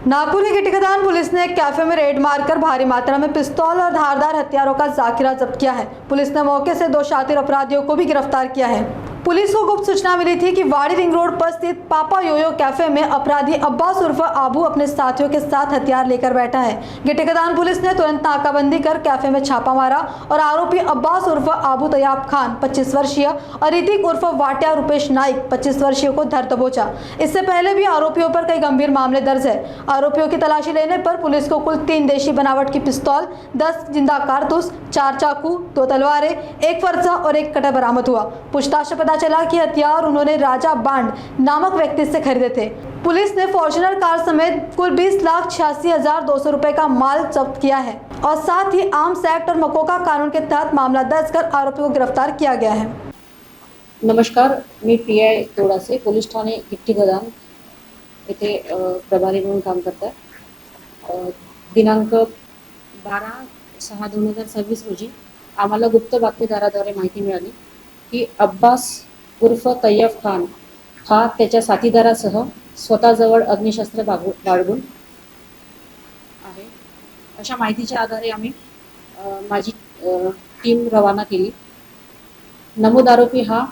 नागपुर की गिटिकदान पुलिस ने एक कैफे में रेड मारकर भारी मात्रा में पिस्तौल और धारदार हथियारों का जाखिरा जब्त किया है। पुलिस ने मौके से 2 शातिर अपराधियों को भी गिरफ्तार किया है। पुलिस को गुप्त सूचना मिली थी कि वाड़ी रिंग रोड पर स्थित पापा योयो कैफे में अपराधी अब्बास उर्फ आबू अपने साथियों के साथ हथियार लेकर बैठा है। गिटिकदान पुलिस ने तुरंत नाकाबंदी कर कैफे में छापा मारा और आरोपी अब्बास उर्फ आबू तैयब खान 25 वर्षीय और ऋतिक उर्फ वाटिया रुपेश नाइक 25 वर्षीय को धर दबोचा। इससे पहले भी आरोपियों पर कई गंभीर मामले दर्ज है। आरोपियों की तलाशी लेने पर पुलिस को कुल 3 देशी बनावट की पिस्तौल, 10 जिंदा कारतूस, 4 चाकू, 2 तलवारें, 1 फरसा और 1 कटर बरामद हुआ। पूछताछ में पता चला कि हथियार उन्होंने राजा बांड नामक व्यक्ति से खरीदे थे। पुलिस ने फॉर्च्यूनर कार समेत कुल 20,86,200 रुपए का माल जब्त किया है और साथ ही आर्म्स एक्ट और मकोका कानून के तहत मामला दर्ज कर आरोपियों को गिरफ्तार किया गया है। नमस्कार, मी PI तोडासे, पोलीस ठाणे गिट्टीगदान येथे प्रभारी म्हणून काम करतात। दिनांक 12/6/2026 रोजी आम्हाला गुप्त बातमीदाराद्वारे माहिती मिळाली की अब्बास उर्फ तैयब खान हा त्याच्या साथीदारासह स्वतःजवळ अग्निशस्त्र बाळगून आहे। अशा माहितीच्या आधारे आम्ही माझी टीम रवाना केली। नमूद आरोपी हा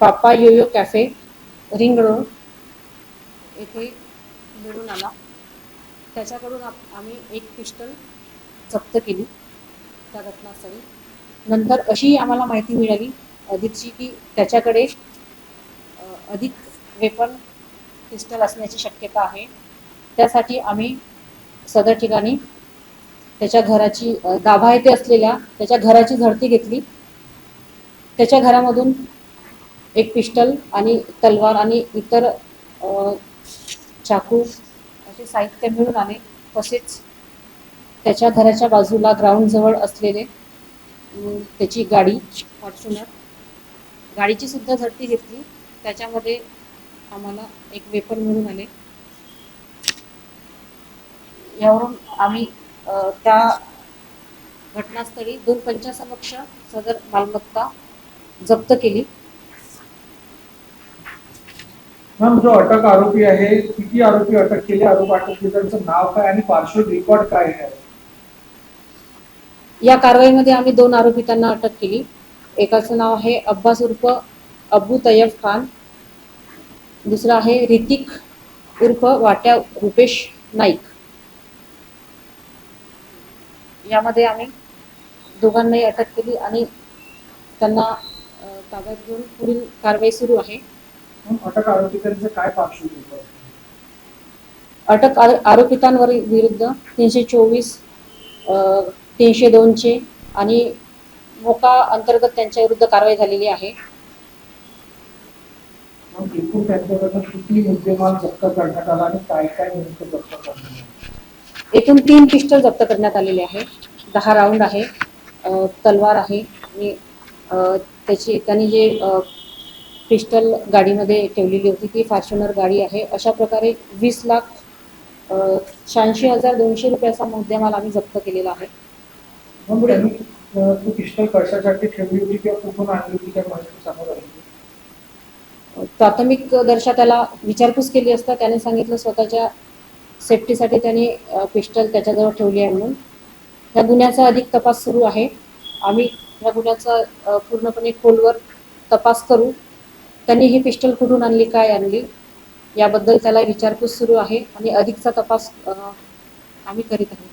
पापा योयो कॅफे रिंग रोड येथे मिळून आला। त्याच्याकडून आम्ही 1 पिस्टल जप्त केली त्या घटनास्थळी। नंतर अशी आम्हाला माहिती मिळाली अधिकची की त्याच्याकडे अधिक वेपन पिस्टल असण्याची शक्यता आहे। त्यासाठी आम्ही सदर ठिकाणी त्याच्या घराची गाभा येथे असलेल्या त्याच्या घराची झडती घेतली। त्याच्या घरामधून 1 पिस्टल आणि तलवार आणि इतर चाकू असे साहित्य मिळून आले। तसेच त्याच्या घराच्या बाजूला ग्राउंड जवळ असलेले त्याची गाडी फॉर्च्यूनर गाडीची सुद्धा झडती घेतली। त्याच्यामध्ये आम्हाला 1 वेपन मिळून आले। यावरून आम्ही त्या घटनास्थळी 2 पंचासमक्ष सदर मालमत्ता जप्त केली। मॅम, जो अटक आरोपी आहे, किती आरोपी अटक केले, आरोप अटक केले, त्यांचं नाव काय आणि पार्श्व रेकॉर्ड काय आहे? या कारवाईमध्ये आम्ही 2 आरोपितांना अटक केली। एकाचं नाव आहे अब्बास उर्फ अबू तैयब खान, दुसरा आहे ऋतिक उर्फ वाट्या रुपेश नाईक। यामध्ये आम्ही दोघांनाही अटक केली आणि त्यांना ताब्यात घेऊन पुढील कारवाई सुरू आहे। अटक आरोपितांचं काय पार्श्वभूमी? अटक आरोपितांवर विरुद्ध 324, 302 चे आणि मोका अंतर्गत त्यांच्या विरुद्ध कारवाई झालेली आहे। एकूण त्यांच्याकडून किती मुद्देमाल जप्त करण्यात आला आणि काय काय नेमकं जप्त करण्यात आलं? एकूण 3 पिस्टल जप्त करण्यात आलेले आहे, 10 राऊंड आहे, तलवार आहे आणि त्यांनी जे पिस्टल गाडीमध्ये ठेवलेली होती ती फॉर्च्यूनर गाडी आहे। अशा प्रकारे 20,86,200 रुपयाचा मुद्देमाल आम्ही जप्त केलेला आहे। तू पिस्टल कशासाठी ठेवली होती किंवा कुठून आणली होती त्या माहिती समोर आली? प्राथमिक दर्शा त्याला विचारपूस केली असता त्याने सांगितलं स्वतःच्या सेफ्टीसाठी त्याने पिस्टल त्याच्याजवळ ठेवली आहे म्हणून। या गुन्ह्याचा अधिक तपास सुरू आहे। आम्ही या गुन्ह्याचा पूर्णपणे खोलवर तपास करू। त्यांनी ही पिस्टल कुठून आणली, काय आणली याबद्दल त्याला विचारपूस सुरू आहे आणि अधिकचा तपास आम्ही करीत आहोत।